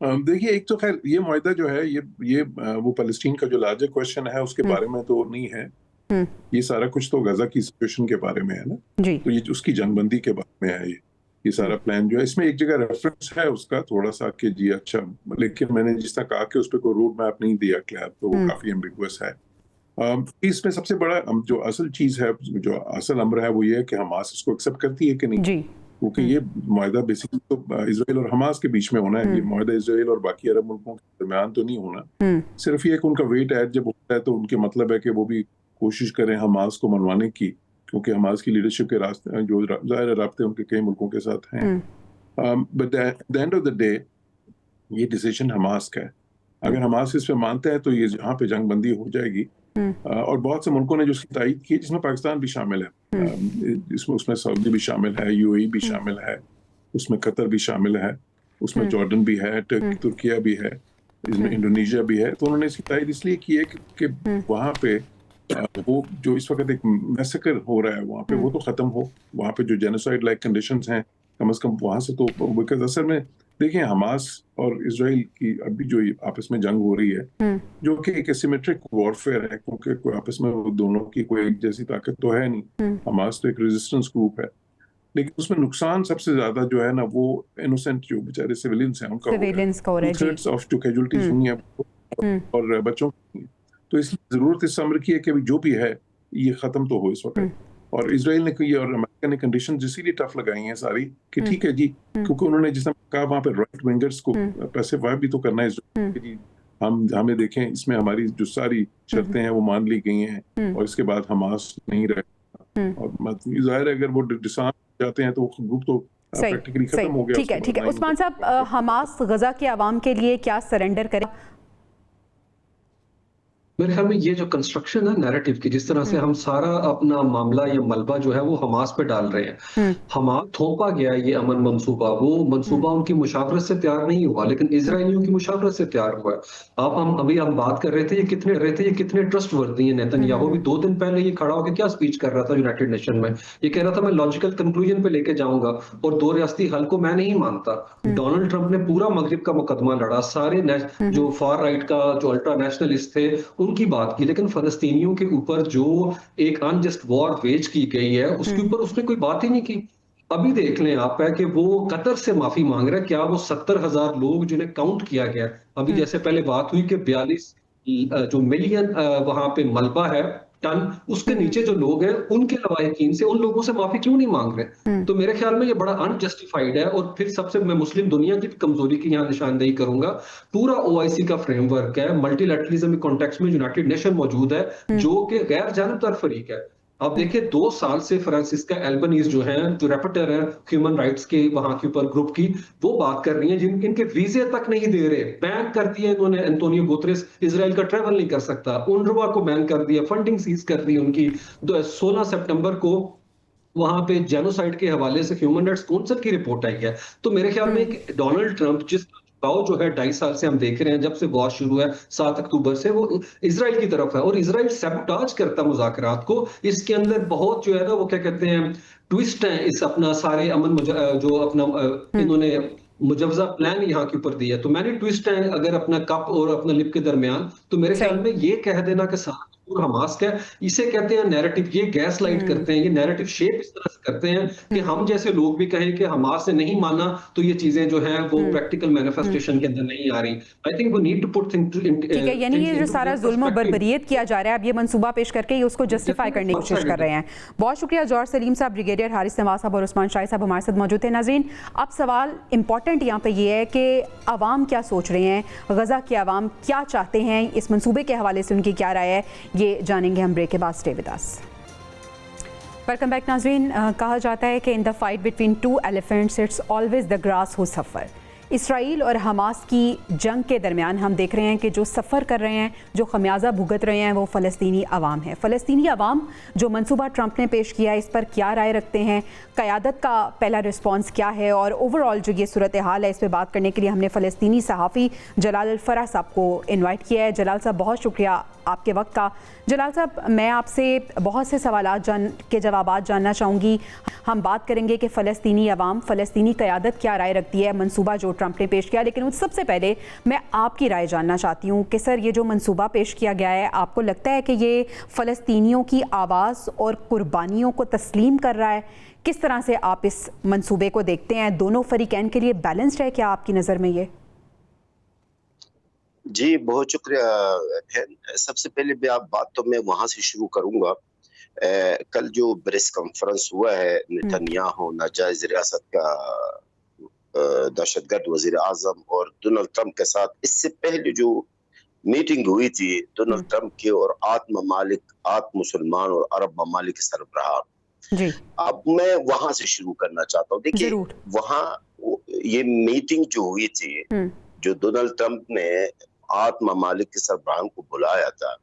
देखिए, एक तो खैर ये मुआहिदा जो है, ये वो फ़लस्तीन का जो लार्जर क्वेश्चन है उसके बारे में तो नहीं है। ये सारा कुछ तो गजा की सिचुएशन के बारे में है ना, तो ये उसकी जंगबंदी के बारे में है। ये सारा प्लान जो है, इसमें एक जगह रेफरेंस है उसका थोड़ा सा कि जी अच्छा, लेकिन मैंने जिस तरह कहा कि उस पर कोई रोड मैप नहीं दिया क्लियर, तो वो काफी एम्बिगुअस है। इसमें सबसे बड़ा जो असल चीज है, जो असल अमर है, वो ये है कि हमास इसको एक्सेप्ट करती है कि नहीं, क्योंकि ये मुआहिदा बेसिकली तो इजराइल और हमास के बीच में होना है। ये मुआहिदा इजराइल और बाकी अरब मुल्कों के दरमियान तो नहीं होना। सिर्फ ये कि उनका वेट ऐड जब होता है तो उनके मतलब है कि वो भी कोशिश करें हमास को मनवाने की, क्योंकि हमास की लीडरशिप के रास्ते जो ज़ाहिर रास्ते उनके कई मुल्कों के साथ हैं। But at the end of the day ये डिसीजन हमास का है। अगर हमास इस पे मानता है तो ये यहाँ पे जंगबंदी हो जाएगी। और बहुत से मुल्कों ने जो उसकी तायीद की, जिसमें पाकिस्तान भी शामिल है, उसमें सऊदी भी शामिल है, यूएई भी शामिल है, उसमें कतर भी शामिल है, उसमें जॉर्डन भी है, तुर्किया भी है, इसमें इंडोनेशिया भी है। तो उन्होंने इसकी तायीद इसलिए की है कि वहाँ पे वो जो इस वक्त एक मैसेकर हो रहा है वहाँ पे, वो तो खत्म हो। वहाँ पे जो जेनोसाइड लाइक कंडीशंस हैं, कम से कम वहाँ से तो, बिकॉज असल में देखिए हमास और इजराइल की अभी जो आपस में जंग हो रही है, जो कि एक एसिमेट्रिक वॉरफेयर है, क्योंकि आपस में वो दोनों की कोई एक जैसी ताकत तो है नहीं। हमास तो एक रेजिस्टेंस ग्रुप है, लेकिन उसमें नुकसान सबसे ज्यादा जो है ना, वो इनोसेंट जो बेचारे सिविलियंस हैं उनका हो रहा है। थ्रेड्स ऑफ जो कैजुअलिटीज हुई हैं और बच्चों की, तो इसलिए जरूरत इस अमर की है कि जो भी है ये खत्म तो हो इस वक्त। और इजराइल ने की और अमेरिका ने कंडीशन इसीलिए टफ लगाई हैं सारी कि ठीक है जी, क्योंकि उन्होंने जिस कहा वहाँ पे राइट विंगर्स को पैसिफाई भी तो करना है जी, हमें देखें इसमें हमारी जो सारी शर्तें हैं वो मान ली गई हैं, और इसके बाद हमास नहीं रहेगा। और जाहिर है अगर वो डिसार्म जाते हैं तो ग्रुप तो प्रैक्टिकली खत्म हो गया। ठीक है उस्मान साहब, हमास गजा के अवाम के लिए क्या सरेंडर करे? मेरे ख्याल में ये जो कंस्ट्रक्शन है नैरेटिव की, जिस तरह से हम सारा अपना मामला या मलबा जो है वो हमास पे डाल रहे हैं, हमास थोपा गया है ये अमन मंसूबा, वो मंसूबा उनकी मुशावरत से तैयार नहीं हुआ, लेकिन इजरायलियों की मुशावरत से तैयार हुआ है। आप हम बात कर रहे थे ये कितने ट्रस्ट वर्दी है। नेतन्याहू भी 2 दिन पहले ये खड़ा होकर क्या स्पीच कर रहा था यूनाइटेड नेशन में, ये कह रहा था मैं लॉजिकल कंक्लूजन पे लेके जाऊंगा और 2 रियासती हल को मैं नहीं मानता। डोनाल्ड ट्रंप ने पूरा मगरिब का मुकदमा लड़ा, सारे जो फार राइट का जो अल्ट्रा नेशनलिस्ट थे उनकी बात की, लेकिन फलस्तीनियों के ऊपर जो एक अनजस्ट वॉर वेज की गई है उसके ऊपर उसने कोई बात ही नहीं की। अभी देख लें आप है कि वो कतर से माफी मांग रहा है। क्या वो 70,000 लोग जिन्हें काउंट किया गया, अभी जैसे पहले बात हुई कि 42 जो मिलियन वहां पे मलबा है टन, उसके नीचे जो लोग हैं उनके लवाहिकीन से, उन लोगों से माफी क्यों नहीं मांग रहे? तो मेरे ख्याल में ये बड़ा अनजस्टिफाइड है। और फिर सबसे मैं मुस्लिम दुनिया की कमजोरी की यहाँ निशानदेही करूंगा। पूरा ओआईसी का फ्रेमवर्क है, मल्टीलैटरलिज्म के कॉन्टेक्स्ट में यूनाइटेड नेशन मौजूद है जो कि गैर जानबदार फरीक है। अब देखिए 2 साल से फ्रांसिस्का एल्बनीज जो हैं, जो रैपटर है ह्यूमन राइट्स के वहां के ऊपर ग्रुप की, वो बात कर रही हैं जिनके वीजे तक नहीं दे रहे, बैन कर दिए इन्होंने। एंटोनियो गुतरेस इजराइल का ट्रैवल नहीं कर सकता, उनरवा को बैन कर दिया, फंडिंग सीज कर दी उनकी। 16 सितंबर को वहां पे जेनोसाइड के हवाले से ह्यूमन राइट्स काउंसिल की रिपोर्ट आई है। तो मेरे ख्याल में डोनाल्ड ट्रंप जिस झुकाव जो है 2.5 साल से हम देख रहे हैं, जब से वॉर शुरू है 7 अक्टूबर से, वो इजराइल की तरफ है और इजराइल सैबोटाज करता मुज़ाकरात को। इसके अंदर बहुत जो है ना वो क्या कहते हैं ट्विस्ट है इस अपना सारे जो अपना इन्होंने मुजवजा प्लान यहाँ के ऊपर दिया, तो मैंने ट्विस्ट है अगर अपना कप और अपना लिप के दरमियान। तो मेरे ख्याल में ये कह देना कि सारा कसूर हमास का है, इसे कहते हैं नैरेटिव। ये गैस लाइट करते हैं, ये नैरेटिव शेप इस तरह से करते हैं कि हम जैसे लोग भी कहें कि हमास ने नहीं माना तो ये चीजें जो हैं वो प्रैक्टिकल मैनिफेस्टेशन के अंदर नहीं आ रही। I think we need to put things ठीक है, यानी ये जो सारा जुल्म और बर्बरियत किया जा रहा है, अब ये मंसूबा पेश करके ये उसको जस्टिफाई करने की कोशिश कर रहे हैं। बहुत शुक्रिया जॉर्ज सलीम साहब, ब्रिगेडियर हारिस नवाज साहब और उस्मान शाही साहब हमारे साथ मौजूद थे। नाज़रीन, अब सवाल इंपॉर्टेंट यहाँ पे ये है कि अवाम क्या सोच रहे हैं, गजा के अवाम क्या चाहते हैं, इस मंसूबे के हवाले से उनकी क्या राय है, ये जानेंगे हम ब्रेक के बाद। Stay with us. Welcome back नाज़रीन। कहा जाता है कि in the fight between 2 elephants it's always the grass who suffer. Israel और हमास की जंग के दरमियान हम देख रहे हैं कि जो सफ़र कर रहे हैं, जो खमियाजा भुगत रहे हैं, वो फ़लस्तीनी अवाम है। फ़लस्तीनी अवाम जो मंसूबा ट्रंप ने पेश किया है, इस पर क्या राय रखते हैं, क़यादत का पहला रिस्पॉन्स क्या है और ओवरऑल जो ये सूरत हाल है, इस पर बात करने के लिए हमने फ़लस्तीनी सहाफ़ी जलाल अल-फराह साहब को इन्वाइट किया है। जलाल साहब, बहुत शुक्रिया आपके वक्त का। जलाल साहब, मैं आपसे बहुत से सवालात के जवाबात जानना चाहूँगी। हम बात करेंगे कि फ़लस्तीनी अवाम, फ़लस्तीनी क़यादत क्या राय रखती है मंसूबा जो ट्रंप ने पेश किया, लेकिन सबसे पहले मैं आपकी राय जानना चाहती हूँ कि सर, ये जो मंसूबा पेश किया गया है, आपको लगता है कि ये फ़लस्तीनियों की आवाज़ और कुर्बानियों को तस्लीम कर रहा है? किस तरह से आप इस मंसूबे को देखते हैं? दोनों फरीकैन के लिए बैलेंस्ड है क्या आपकी नज़र में ये? जी, बहुत शुक्रिया। सबसे पहले भी आप बात तो मैं वहाँ से शुरू करूँगा। कल जो प्रेस कॉन्फ्रेंस हुआ है नेतन्याहू नाजायज रियासत का दहशतगर्द वजीर आजम और डोनाल्ड ट्रंप के साथ, इससे पहले जो मीटिंग हुई थी डोनाल्ड ट्रंप की और आत्म मुसलमान और अरब ममालिक के सरबराह, अब मैं वहां से शुरू करना चाहता हूँ। देखिए, वहां ये मीटिंग जो हुई थी, जो डोनाल्ड ट्रंप ने आत्म ममालिक के सरबराह को बुलाया था,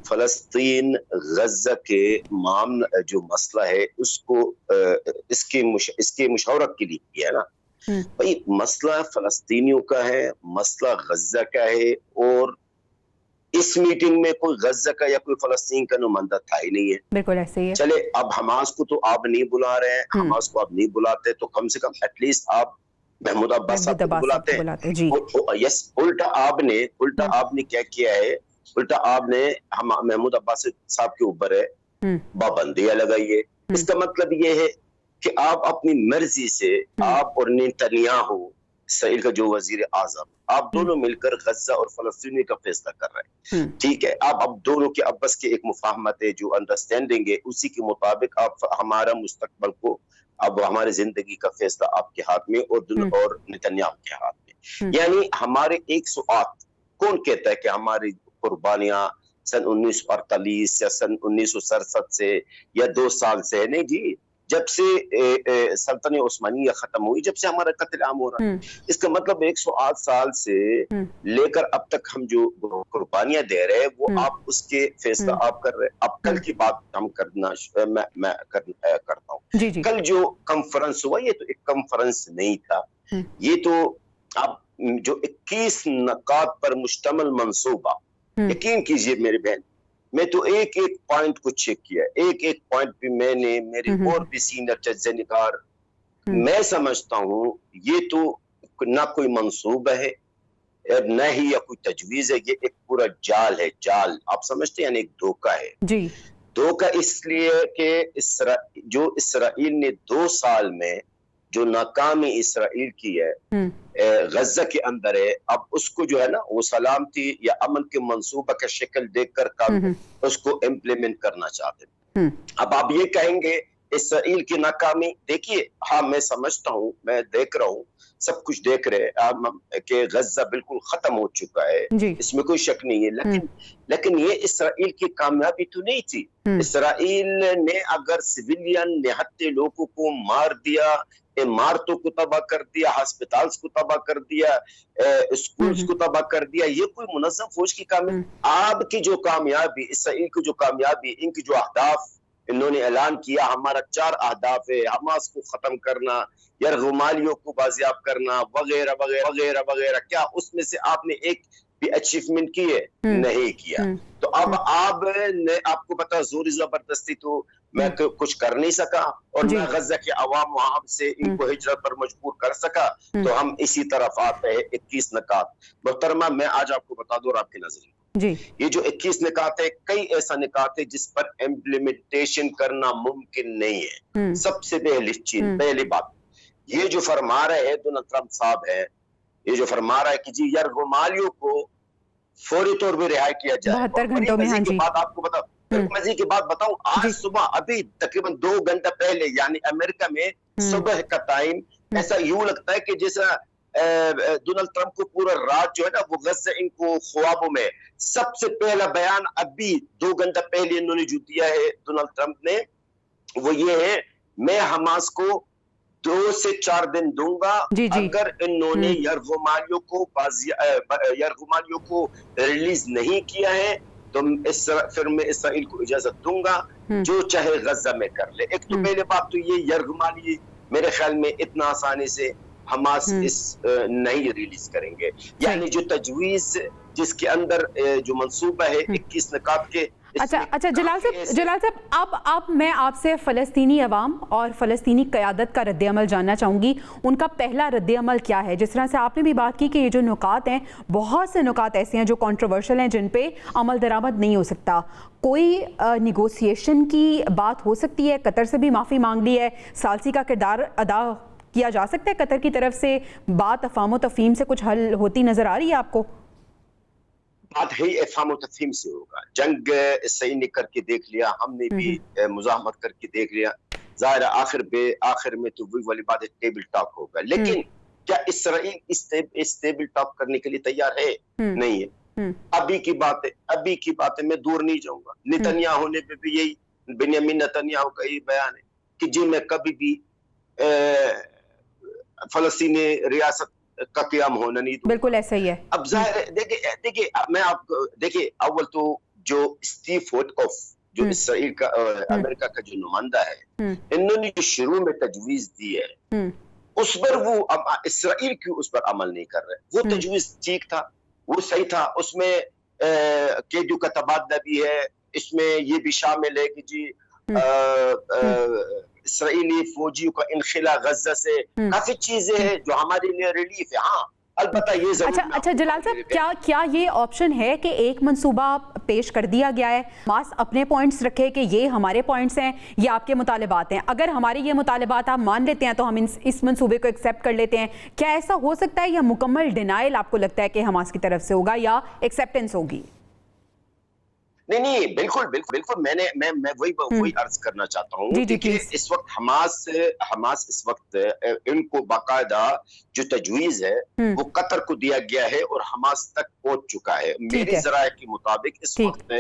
फलस्तीन गजा के मामला जो मसला है उसको इसके मुशावरत के लिए किया है ना भाई। मसला फलस्तीनियों का है, मसला गजा का है, और इस मीटिंग में कोई गजा का या कोई फलस्तीन का नुमाइंदा था ही नहीं है। बिल्कुल ऐसे ही है। चले, अब हमास को तो आप नहीं बुला रहे हैं, हमास को आप नहीं बुलाते तो कम से कम एटलीस्ट आप महमूद अब्बास साहब को बुलाते हैं। यस, उल्टा आपने क्या किया है, उल्टा आपने हम महमूद अब्बास साहब के ऊपर है पाबंदियां लगाई है। इसका मतलब ये है कि आप अपनी मर्जी से, आप और नेतन्याहू, इसराइल का जो वजीर आजम, आप दोनों मिलकर गजा और फलस्तीनी का फैसला कर रहे हैं। ठीक है, आप अब दोनों के आपस के एक मुफाहमत है, जो अंडरस्टैंडिंग है, उसी के मुताबिक आप हमारा मुस्तकबल को, अब हमारी जिंदगी का फैसला आपके हाथ में और नेतन्याहू के हाथ में। यानी हमारे 108 कौन कहता है कि हमारी कुर्बानियां सन 1948 या सन 1967 से या 2 साल से है? नहीं जी, जब से सल्तनत उस्मानिया खत्म हुई, जब से हमारा कत्ल आम हो रहा है। इसका मतलब 108 साल से लेकर अब तक हम जो कुर्बानियां दे रहे हैं वो आप उसके फैसला आप कर रहे हैं। अब कल की बात हम करना मैं करता हूँ। कल जो कॉन्फ्रेंस हुआ ये तो एक कॉन्फ्रेंस नहीं था, ये तो अब जो 21 नकात पर मुश्तमिल मंसूबा, यकीन कीजिए मेरे बहन, मैं तो एक एक पॉइंट को चेक किया, एक एक पॉइंट पे मैंने मेरे और भी सीनियर तज्ज़ियाकार, मैं समझता हूँ ये तो ना कोई मंसूबा है न ही या कोई तजवीज है, ये एक पूरा जाल है। जाल आप समझते हैं, यानी एक धोखा है जी। धोखा इसलिए कि जो इसराइल ने 2 साल में जो नाकामी इसराइल की है गजा के अंदर है, अब उसको जो है ना वो सलामती या अमन के मंसूबा का शक्ल देखकर काम उसको इम्प्लीमेंट करना चाहते हैं। अब आप ये कहेंगे इसराइल की नाकामी, देखिए हाँ मैं समझता हूँ, मैं देख रहा हूँ, सब कुछ देख रहे हैं कि गजा बिल्कुल खत्म हो चुका है, इसमें कोई शक नहीं है, लेकिन ये इसराइल की कामयाबी तो नहीं थी। इसराइल ने अगर सिविलियन निहत्ते लोगों को मार दिया, इमारतों को तबाह कर दिया, हॉस्पिटल्स को तबाह कर दिया, स्कूल्स को तबाह कर दिया, ये कोई मुनज़्ज़म फौज की कामयाबी? आपकी जो कामयाबी, इसराइल की जो कामयाबी, इनकी जो अहदाफ इन्होंने ऐलान किया, हमारा 4 अहदाफ है, हमास को खत्म करना, यरगुमालियों को बाजियाब करना, वगैरह वगैरह वगैरह वगैरह, क्या उसमें से आपने एक भी अचीवमेंट की है? नहीं किया। तो अब आपको पता जोरी जबरदस्ती तो मैं कुछ कर नहीं सका, और मैं गजा के अवाम वहां से इनको हिजरत पर मजबूर कर सका, तो हम इसी तरफ आते हैं 21 नकात। मोहतरमा मैं आज आपको बता दूं और आपके नजरिए, ये जो 21 निकात है, कई ऐसा निकात है जिस पर इम्प्लीमेंटेशन करना मुमकिन नहीं है। सबसे पहली चीज, पहली बात, ये जो फरमा रहे हैं डोनाल्ड ट्रंप साहब है, ये जो फरमा रहा है कि जी यरगुमालियों को फौरी तौर पर रिहाई किया जाए। 72 घंटों में, हाँ जी। बात आपको बताओ, मजे की बात बताऊं, आज सुबह अभी तकरीबन 2 घंटा पहले, यानी अमेरिका में सुबह का टाइम, ऐसा यूं लगता है कि जैसा डोनाल्ड ट्रंप को पूरा रात जो है ना वो गजा इनको ख्वाबों में, सबसे पहला बयान अभी 2 घंटा पहले इन्होंने जो दिया है डोनाल्ड ट्रंप ने, वो ये है, मैं हमास को 2 से 4 दिन दूंगा अगर इन्होंने यरगुमालियों को रिलीज नहीं किया है, तो फिर मैं इसराइल को इजाजत दूंगा जो चाहे गजा में कर ले। एक तो पहले बात तो ये, यरगुमाली मेरे ख्याल में इतना आसानी से हमास नहीं रिलीज करेंगे, यानी जो तजवीज जिसके अंदर जो मंसूबा है 21 निकात के। अच्छा जलाल साहब, अब मैं आपसे फ़लस्तीनी अवाम और फ़लस्तीनी क़यादत का रद्द-ए-अमल जानना चाहूँगी। उनका पहला रद्द-ए-अमल क्या है? जिस तरह से आपने भी बात की कि ये जो नुकात हैं, बहुत से नुकात ऐसे हैं जो कंट्रोवर्शियल हैं, जिन पे अमल दरामद नहीं हो सकता। कोई निगोसिएशन की बात हो सकती है? कतर से भी माफ़ी मांग ली है, सालसी का किरदार अदा किया जा सकता है कतर की तरफ से? बात अफ़ाम व तफ़हीम से कुछ हल होती नज़र आ रही है आपको? बात है अफ़ाम तफ़हीम से होगा। जंग सही ने करके देख लिया, हमने भी मुज़ाहमत करके देख लिया, ज़ाहिर आखिर में तो वही वाली बात है, टेबल टॉक होगा। लेकिन क्या इसराइल इस टेबल टॉक करने के लिए तैयार है? नहीं है। अभी की बात है, मैं दूर नहीं जाऊंगा। नेतन्याहू ने भी यही, बेंयामिन नेतन्याहू का यही बयान है कि जी मैं कभी भी फलस्तीनी रियासत का क़याम होना नहीं दूंगा। बिल्कुल ऐसा ही है। अब जाहिर देखिए मैं आपको देखिए, अव्वल तो जो स्टीव विटकॉफ जो इसराइल का अमेरिका का जो नुमाइंदा है, इन्होंने जो शुरू में तजवीज दी है उस पर वो इसराइल क्यों उस पर अमल नहीं कर रहे? वो तजवीज ठीक था, वो सही था, उसमें कैदियों का तबादला भी है, इसमें ये भी शामिल है कि जी इसराइली फौजियों का इनखिला गजा से, काफी चीजें हैं जो हमारे लिए रिलीफ है। हाँ अलबत्ता ये अच्छा जलाल साहब, क्या ये ऑप्शन है कि एक मंसूबा पेश कर दिया गया है, मास अपने पॉइंट्स रखे कि ये हमारे पॉइंट्स हैं, ये आपके मुतालिबात हैं, अगर हमारे ये मुतालिबात आप मान लेते हैं तो हम इस मंसूबे को एक्सेप्ट कर लेते हैं? क्या ऐसा हो सकता है या मुकम्मल डिनाइल आपको लगता है कि हमास की तरफ से होगा या एक्सेप्टेंस होगी? नहीं, बिल्कुल बिल्कुल बिल्कुल, मैं वही अर्ज करना चाहता हूँ। देखिए, इस वक्त हमास इस वक्त इनको बाकायदा जो तजवीज है वो कतर को दिया गया है और हमास तक पहुंच चुका है। मेरी ज़राए के मुताबिक इस वक्त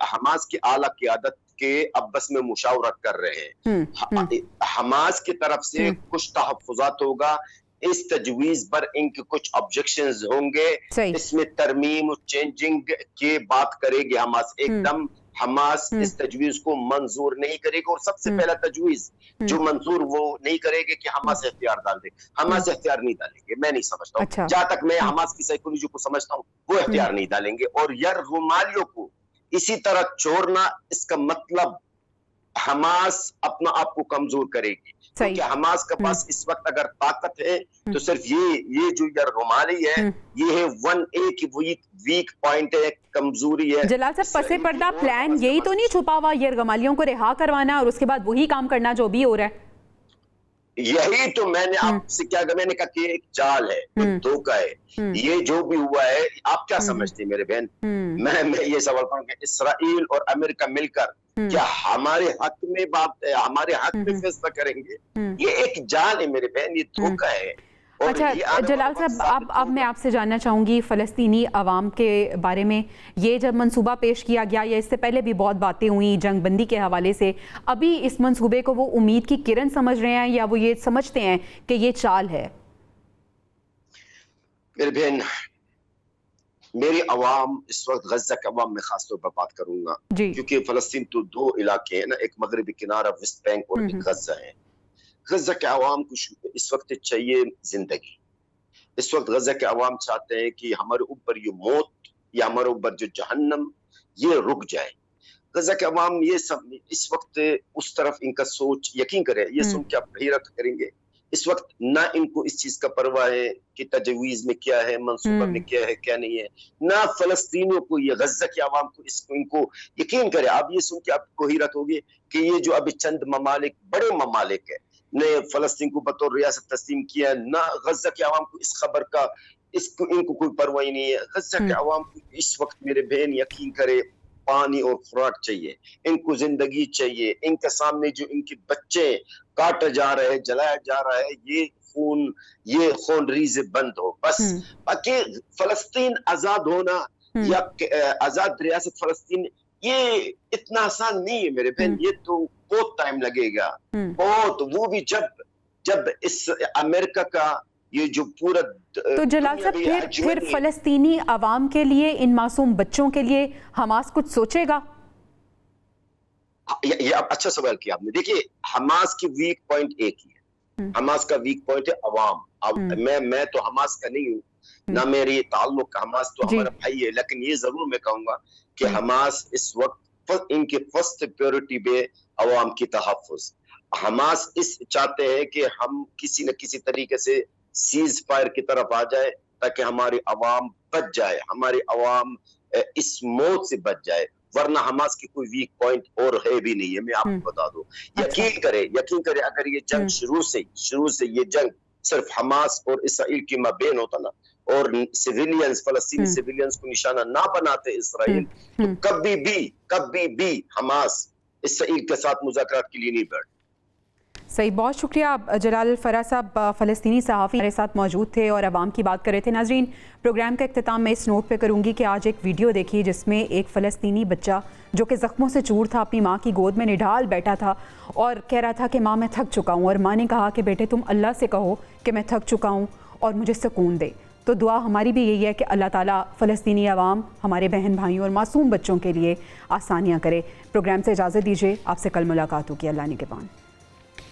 हमास की आला क़यादत के अब बस में मुशावरत कर रहे हैं। हमास की तरफ से कुछ तहफ़्फ़ुज़ात होगा, इस तजवीज पर इनके कुछ ऑब्जेक्शंस होंगे, इसमें तरमीम और चेंजिंग की बात करेगी हमास। एकदम हमास इस तजवीज को मंजूर नहीं करेगी और सबसे पहला तजवीज जो मंजूर वो नहीं करेगी कि हमास इख्तियार डाल दे। हमास इख्तियार नहीं डालेंगे, मैं नहीं समझता हूँ। जहां तक मैं हमास की साइकोलॉजी को समझता हूँ, वो इख्तियार नहीं डालेंगे। और यार रुमालियों को इसी तरह छोड़ना, इसका मतलब हमास अपना आप को कमजोर करेगी। क्योंकि हमास के पास इस वक्त अगर ताकत है तो सिर्फ ये जो यार रुमाली है, ये है 1A की वीक पॉइंट है, कमजोरी है। जलाल साहब, पसे पर्दा प्लान यही तो नहीं छुपा हुआ, ये गमालियों को रिहा करवाना और उसके बाद वही काम करना जो भी हो रहा है? यही तो मैंने आपसे क्या कहा, मैंने कहा कि एक चाल है, धोखा है। ये जो भी हुआ है, आप क्या समझते हैं मेरे बहन? मैं ये सवाल करूं कि इसराइल और अमेरिका मिलकर क्या हमारे हक में फैसला करेंगे? ये एक जाल है मेरे बहन, ये धोखा है। अच्छा जलाल साहब, अब मैं आपसे जानना चाहूँगी फ़लस्तीनी अवाम के बारे में। ये जब मंसूबा पेश किया गया, या इससे पहले भी बहुत बातें हुई जंग बंदी के हवाले से, अभी इस मंसूबे को वो उम्मीद की किरण समझ रहे हैं या वो ये समझते हैं कि ये चाल है? मेरी बहन, मेरी अवाम इस वक्त गज़ा के अवाम में खासतौर पर बात करूंगा, क्योंकि फ़लस्तीन तो दो इलाके हैं ना, एक मगरबी किनारा वेस्ट बैंक और एक गज़ा है। गज़ा के अवाम को इस वक्त चाहिए जिंदगी। इस वक्त गज़ा के अवाम चाहते हैं कि हमारे ऊपर ये मौत या हमारे ऊपर जो जहन्नम, ये रुक जाए। गज़ा के अवाम ये सब इस वक्त उस तरफ इनका सोच, यकीन करें, ये सुन के आप हैरत करेंगे, इस वक्त ना इनको इस चीज का परवाह है कि तजवीज में क्या है, मंसूबा में क्या है, क्या नहीं है। ना फ़लस्तीनियों को, ये गज़ा के अवाम को, इनको यकीन करें, आप ये सुन के आपको हैरत होगी कि ये जो अभी चंद ममालिक, बड़े ममालिक है, ने फ़लस्तीन को बतौर रियासत तस्लीम किया, ना गज़ा के अवाम को इस खबर का इनको कोई परवाह नहीं है। गज़ा के अवाम को इस वक्त मेरे बहन यकीन करे, पानी और खुराक चाहिए, इनको जिंदगी चाहिए। इनके सामने जो इनके बच्चे काटा जा रहे हैं, जलाया जा रहा है, ये खूनरेज़ी बंद हो बस। बाकी फ़लस्तीन आजाद होना या आजाद रियासत फ़लस्तीन, ये इतना आसान नहीं है मेरे बहन, ये तो बहुत टाइम लगेगा, बहुत। वो भी जब इस अमेरिका का ये जो पूरा, तो जलाल साहब, फिर फ़लस्तीनी अवाम के लिए, इन मासूम बच्चों के लिए हमास कुछ सोचेगा? ये अच्छा सवाल किया आपने। देखिए, हमास की वीक पॉइंट एक ही है, हमास का वीक पॉइंट है अवाम। अब मैं तो हमास का नहीं हूँ, ना मेरी ताल्लुक, हमास तो हमारा भाई है, लेकिन ये जरूर मैं कहूंगा कि हमास इस वक्त इनके फर्स्ट प्रायोरिटी पे अवाम की तहफ़्फ़ुज़। हमास इस चाहते हैं कि हम किसी न किसी तरीके से सीज फायर की तरफ आ जाए, ताकि हमारी अवाम बच जाए, हमारी अवाम इस मौत से बच जाए। वरना हमास की कोई वीक पॉइंट और है भी नहीं है, मैं आपको बता दूं। यकीन करे, अगर ये जंग शुरू से ये जंग सिर्फ हमास और इसराइल की मबैन होता ना, और सिविलियंस, फ़लस्तीनी सिविलियंस को निशाना ना बनाते इसराइल, तो कभी भी हमास इसराइल के साथ मुज़ाकरात के लिए नहीं बैठ। सही, बहुत शुक्रिया जलाल फराज साहब, फ़लस्तीनी सहाफ़ी हमारे साथ मौजूद थे और अवाम की बात कर रहे थे। नाज़रीन, प्रोग्राम का इख्तिताम मैं इस नोट पे करूँगी कि आज एक वीडियो देखी जिसमें एक फ़लस्तीनी बच्चा जो कि ज़ख्मों से चूर था, अपनी माँ की गोद में निढाल बैठा था और कह रहा था कि माँ मैं थक चुका हूँ, और माँ ने कहा कि बेटे तुम अल्लाह से कहो कि मैं थक चुका हूँ और मुझे सुकून दे। तो दुआ हमारी भी यही है कि अल्लाह ताला फ़लस्तीनी अवाम, हमारे बहन भाइयों और मासूम बच्चों के लिए आसानियाँ करे। प्रोग्राम से इजाज़त दीजिए, आपसे कल मुलाकात होगी। अल्लाह निगहबान।